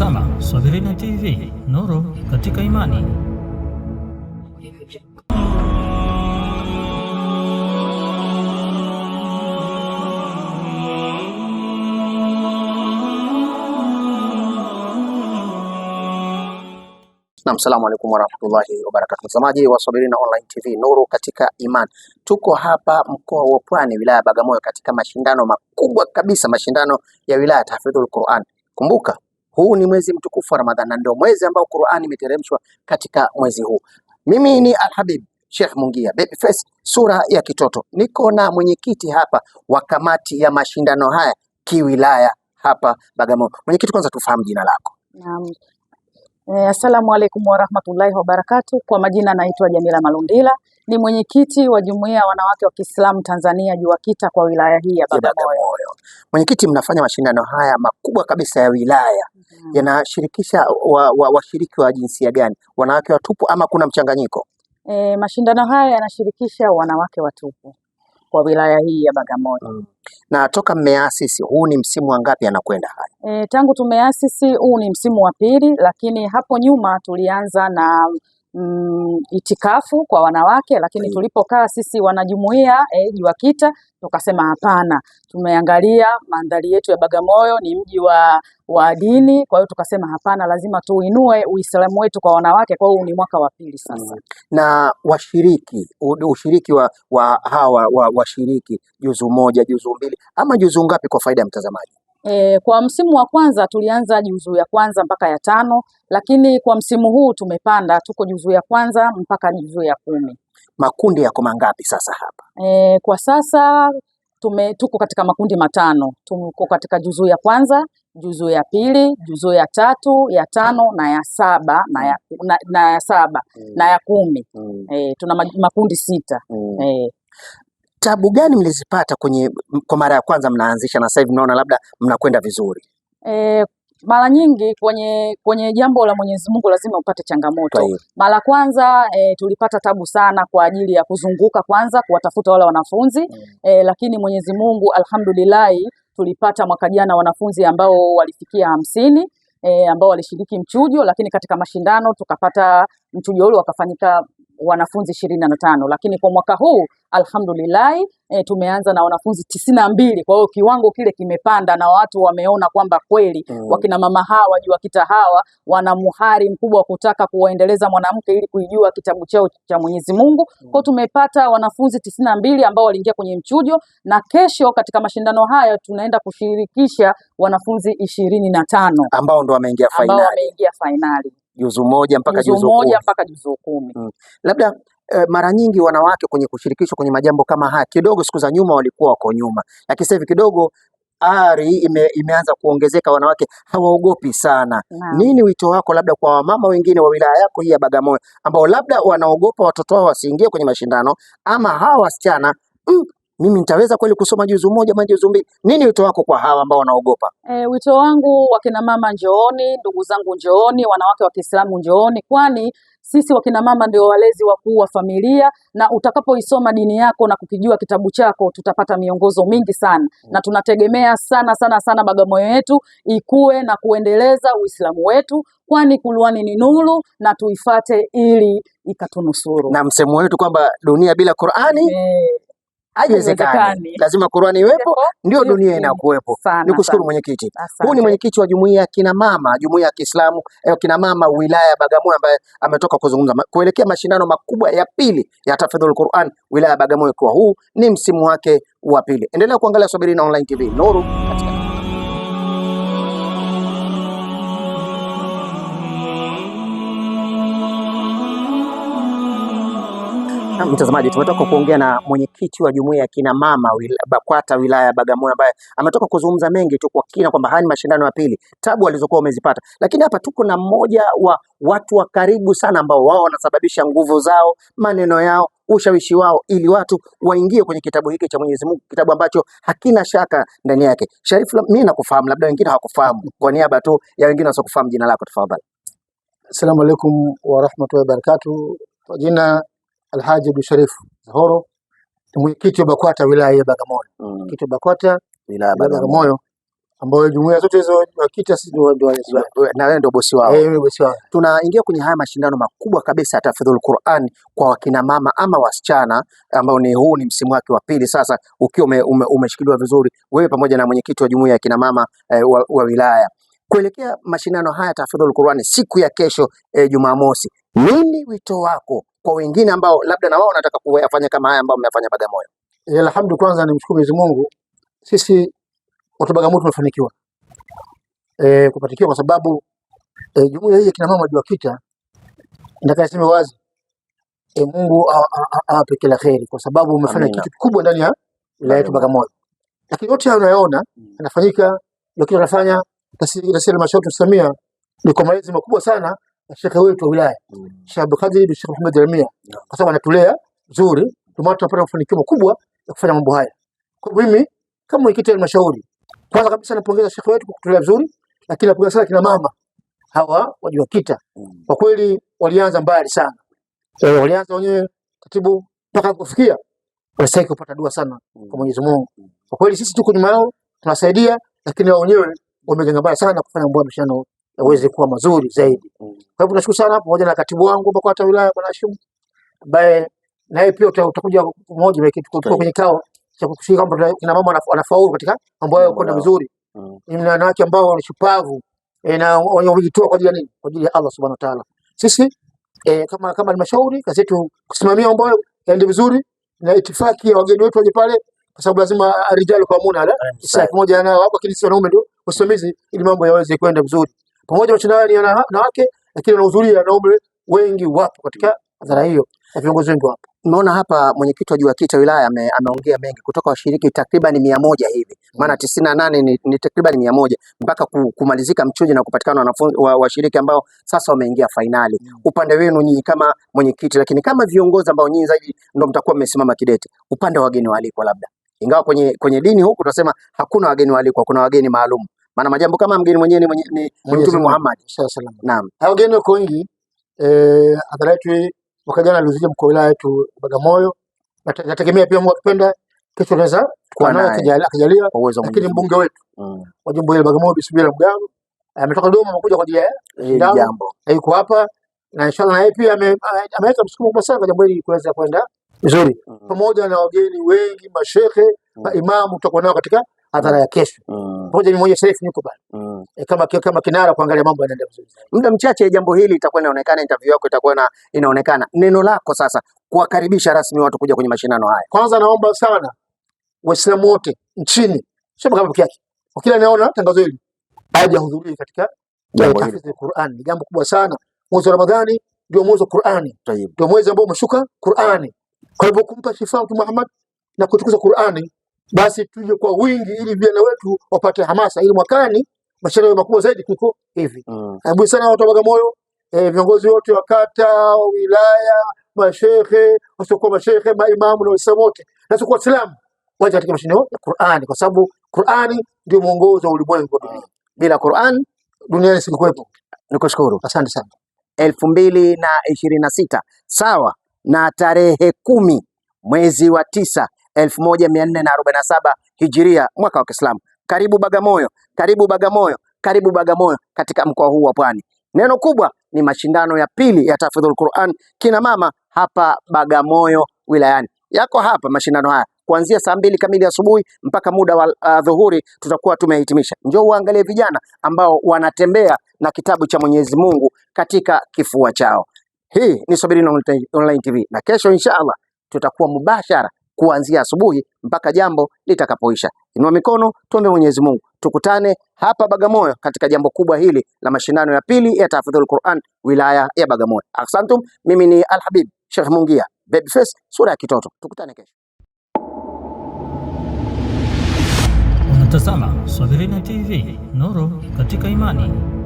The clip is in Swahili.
Unatazama Swahilina TV, nuru katika imani. Assalamu alaikum warahmatullahi wabarakatuh. Mtazamaji wa Swahilina Online TV, nuru katika iman. Tuko hapa mkoa wa Pwani, wilaya ya Bagamoyo, katika mashindano makubwa kabisa, mashindano ya wilaya tahfidhul Qur'an. Kumbuka, huu ni mwezi mtukufu wa Ramadhani na ndio mwezi ambao Qur'an imeteremshwa katika mwezi huu. Mimi ni Alhabib Sheikh Mungia, Babyface, sura ya kitoto. Niko na mwenyekiti hapa wa kamati ya mashindano haya kiwilaya hapa Bagamoyo. Mwenyekiti, kwanza tufahamu jina lako. Naam. Assalamu alaikum warahmatullahi wabarakatuh. Kwa majina naitwa Jamila Malundila, ni mwenyekiti wa Jumuiya ya Wanawake wa Kiislamu Tanzania JUWAKITA kwa wilaya hii ya Bagamoyo. Mwenyekiti, mnafanya mashindano haya makubwa kabisa ya wilaya. Yanashirikisha washiriki wa jinsia gani? Wanawake watupu ama kuna mchanganyiko? Mashindano haya yanashirikisha wanawake watupu kwa wilaya hii ya Bagamoyo. Na toka mmeasisi, huu ni msimu wa ngapi anakwenda haya? Tangu tumeasisi huu ni msimu wa pili, lakini hapo nyuma tulianza na itikafu kwa wanawake, lakini tulipokaa sisi wanajumuiya JUWAKITA tukasema hapana, tumeangalia mandhari yetu ya Bagamoyo ni mji wa dini, kwa hiyo tukasema hapana, lazima tuinue Uislamu wetu kwa wanawake. Kwa hiyo ni mwaka wa pili sasa. Na ushiriki wa hawa washiriki juzu moja, juzu mbili ama juzu ngapi kwa faida ya mtazamaji? Kwa msimu wa kwanza tulianza juzu ya kwanza mpaka ya 5, lakini kwa msimu huu tumepanda, tuko juzu ya kwanza mpaka juzu ya 10. Makundi yako mangapi sasa hapa? Kwa sasa tuko katika makundi 5. Tuko katika juzu ya kwanza, juzu ya pili, juzu ya 3, ya 5 na ya 7 na ya 7 na ya 10. Tuna makundi 6. Tabu gani mlizipata kwa mara ya kwanza mnaanzisha na sasa hivi mnaona labda mnakwenda vizuri? Mara nyingi kwenye jambo la Mwenyezi Mungu lazima upate changamoto. Mara kwanza tulipata tabu sana kwa ajili ya kuzunguka kwanza kuwatafuta wale wanafunzi, lakini Mwenyezi Mungu alhamdulillah tulipata mwaka jana wanafunzi ambao walifikia 50 ambao walishiriki mchujo, lakini katika mashindano tukapata mchujo ule wakafanyika wanafunzi 25, lakini kwa mwaka huu alhamdulillah tumeanza na wanafunzi 92. Kwa hiyo kiwango kile kimepanda na watu wameona kwamba kweli wakina mama hawa JUWAKITA hawa wana muhari mkubwa wa kutaka kuwaendeleza mwanamke ili kuijua kitabu chao cha Mwenyezi Mungu. Kwa hiyo tumepata wanafunzi 92 ambao waliingia kwenye mchujo, na kesho katika mashindano haya tunaenda kushirikisha wanafunzi 25 ambao ndo wameingia finali. Juzu moja mpaka juzu 10. Labda mara nyingi wanawake kwenye kushirikishwa kwenye majambo kama haya, kidogo siku za nyuma walikuwa wako nyuma, lakini sasa hivi kidogo ari imeanza kuongezeka, wanawake hawaogopi sana. Nini wito wako labda kwa wamama wengine wa wilaya yako hii ya Bagamoyo ambao labda wanaogopa watoto wao wasiingie kwenye mashindano, ama hawa wasichana mimi nitaweza kweli kusoma juzu moja ama juzu mbili? Nini wito wako kwa hawa ambao wanaogopa? Wito wangu, wakina mama njooni, ndugu zangu njooni, wanawake wa Kiislamu njooni, kwani sisi wakina mama ndio walezi wakuu wa familia, na utakapoisoma dini yako na kukijua kitabu chako tutapata miongozo mingi sana. Na tunategemea sana Bagamoyo yetu ikue na kuendeleza Uislamu wetu, kwani Qur'ani ni nuru na tuifate ili ikatunusuru. Na msemo wetu kwamba dunia bila Qur'ani haiwezekani, lazima Qur'ani iwepo ndio dunia inakuwepo. Nikushukuru mwenyekiti. Huu ni mwenyekiti wa jumuiya ya kina mama, jumuiya ya Kiislamu kina mama wilaya ya Bagamoyo, ambaye ametoka kuzungumza kuelekea mashindano makubwa ya pili ya tahfidhul Qur'an wilaya ya Bagamoyo, kwa huu ni msimu wake wa pili. Endelea kuangalia Swahilina Online TV, nuru katika mtazamaji. Tumetoka kuongea na mwenyekiti wa jumuiya ya kina mama BAKWATA wilaya ya Bagamoyo, ambaye ametoka kuzungumza mengi tu kwa kina kwamba haya ni mashindano ya pili, tabu walizokuwa wamezipata. Lakini hapa tuko na mmoja wa watu wa karibu sana ambao wao wanasababisha nguvu zao, maneno yao, ushawishi wao ili watu waingie kwenye kitabu hiki cha Mwenyezi Mungu, kitabu ambacho hakina shaka ndani yake. Sharifu, mimi nakufahamu, labda wengine hawakufahamu, kwa niaba tu ya wengine wasiokufahamu, jina lako tafadhali. Assalamu alaikum wa rahmatullahi wa barakatuh. Kwa jina Alhaji Abdul Sharif Zahoro, mwenyekiti wa BAKWATA wilaya ya Bagamoyo. Mwenyekiti wa BAKWATA wilaya ya Bagamoyo. ambayo jumuiya zote hizo BAKITA sisi ndio na wewe ndio bosi wao. Mimi bosi wao. Tunaingia kwenye haya mashindano makubwa kabisa ya tahfidhul Qur'an kwa wakina mama ama wasichana, ambao huu ni msimu wake wa pili sasa, ukiwa umeshikiliwa vizuri wewe pamoja na mwenyekiti wa jumuiya ya kina mama wa wilaya kuelekea mashindano haya tahfidhul Qur'an siku ya kesho Jumamosi. Nini wito wako kwa wengine ambao labda na wao wanataka kuyafanya kama haya ambao mmefanya Bagamoyo? Alhamdulillah, kwanza nimshukuru Mwenyezi Mungu, sisi watu Bagamoyo tumefanikiwa kupatikiwa kwa sababu jumuiya hii ya kina mama BAKITA nataka niseme wazi, Mungu awape kila kheri kwa sababu umefanya kitu kikubwa ndani ya wilaya yetu Bagamoyo. Lakini yote hayo unayoona yanafanyika, BAKITA anafanya tasiri Halmashauri Samia ni kwa malezi makubwa sana ya shekhe wetu wa wilaya Sheikh Abdul Qadir bin Sheikh Muhammad Ramia, kwa sababu anatulea vizuri, tunapata mafanikio makubwa ya kufanya mambo haya. Kwa mimi kama mwenyekiti wa halmashauri, kwanza kabisa napongeza shekhe wetu kwa kutulea vizuri, lakini napongeza sana kina mama hawa wa BAKITA. Kwa kweli walianza mbali sana, walianza wenyewe katibu mpaka kufikia wanastahili kupata dua sana kwa Mwenyezi Mungu. Kwa kweli sisi tuko nyuma yao tunasaidia, lakini wao wenyewe wamejenga mbali sana kufanya mambo mashano yaweze kuwa mazuri zaidi. Kwa hivyo tunashukuru sana pamoja na katibu wangu BAKITA wilaya Bwana Hashim, ambaye naye pia utakuja mmoja kwenye kikao cha kushiriki kwamba kina mama wanafaulu katika mambo hayo kwenda vizuri. Ni wanawake ambao wanashupavu na wamejitoa kwa ajili ya nini? Kwa ajili ya Allah Subhanahu wa Ta'ala. Sisi kama halmashauri kazi yetu kusimamia mambo hayo yaende vizuri na itifaki ya wageni wetu waje pale, kwa sababu lazima arijalu kwa muona ala sasa pamoja na hapo, lakini sisi wanaume ndio usimamizi ili mambo yaweze kwenda vizuri. Pamoja mashindano ya wanawake, lakini wanahudhuria wanaume wengi wapo katika hadhara hiyo na viongozi wengi wapo. Naona hapa mwenyekiti wa BAKITA wilaya ameongea mengi kutoka washiriki takriban 100 hivi, maana 98 ni takriban 100 mpaka kumalizika mchujo na kupatikana wanafunzi washiriki ambao sasa wameingia fainali. Upande wenu nyinyi kama mwenyekiti, lakini kama viongozi ambao nyinyi zaidi ndio mtakuwa mmesimama kidete, upande wa wageni waalikwa, labda ingawa kwenye dini huku tunasema hakuna wageni waalikwa, kuna wageni maalum, maana majambo kama mgeni mwenyewe ni Mtume Muhammad sallallahu alaihi wasallam. Naam, hao wageni wako wengi. Hadhara yetu mwaka jana aliuzia mkoa wa wilaya yetu Bagamoyo, nategemea pia Mungu akipenda kesho naweza kuwa naye akijalia, lakini mbunge wetu wa jimbo hili Bagamoyo Bismillah Mgano ametoka Dodoma amekuja kwa ajili ya jambo yuko hapa, na inshallah naye pia ameweka msukumo mkubwa sana kwa jambo hili kuweza kwenda vizuri, pamoja na wageni wengi, mashehe, maimamu tutakuwa nao katika hadhara ya kesho. Pamoja ni mmoja Sharifu niko pale kama kinara kuangalia mambo yanaenda vizuri. Muda mchache jambo hili itakuwa inaonekana, interview yako itakuwa inaonekana. Neno lako sasa kuwakaribisha rasmi watu kuja kwenye mashindano haya. Kwanza naomba sana Waislamu wote nchini, sio kama peke yake, kwa kila naona tangazo hili aje ahudhurie katika tahfidhul Qur'an. Ni jambo kubwa sana. Mwezi wa Ramadhani ndio mwezi wa Qur'ani, ndio mwezi ambao umeshuka Qur'ani. Kwa hivyo kumpa sifa Mtume Muhammad na kutukuza Qur'ani, basi tuje kwa wingi ili vijana wetu wapate hamasa ili mwakani mashindano makubwa zaidi kuliko hivi. Hebu sana watu wa Bagamoyo, viongozi wote wa kata, wilaya, mashehe, wasiokuwa mashehe, maimamu na waislamu wote, na sio Waislamu waje katika mashindano ya Qur'ani, kwa sababu Qur'ani ndio mwongozo wa ulimwengu wa dunia. Bila Qur'an dunia isingekuwepo. Nikushukuru. Asante sana. 2026 sawa na tarehe 10 mwezi wa 9 1447 Hijiria mwaka wa Kiislamu. Karibu Bagamoyo, karibu Bagamoyo, karibu Bagamoyo katika mkoa huu wa Pwani. Neno kubwa ni mashindano ya pili ya tahfidhul Qur'an kina mama hapa Bagamoyo wilayani. Yako hapa mashindano haya kuanzia saa 2 kamili asubuhi mpaka muda wa dhuhuri tutakuwa tumehitimisha. Njoo uangalie vijana ambao wanatembea na kitabu cha Mwenyezi Mungu katika kifua chao. Hii ni Swahilina Online TV na kesho inshallah tutakuwa mubashara kuanzia asubuhi mpaka jambo litakapoisha. Inua mikono tuombe Mwenyezi Mungu. Tukutane hapa Bagamoyo katika jambo kubwa hili la mashindano ya pili ya tahfidhul Qur'an wilaya ya Bagamoyo. Asante. Mimi ni Al-Habib Sheikh Mungia, Babyface, sura ya kitoto. Tukutane kesho. Unatazama Swahilina TV, nuru katika imani.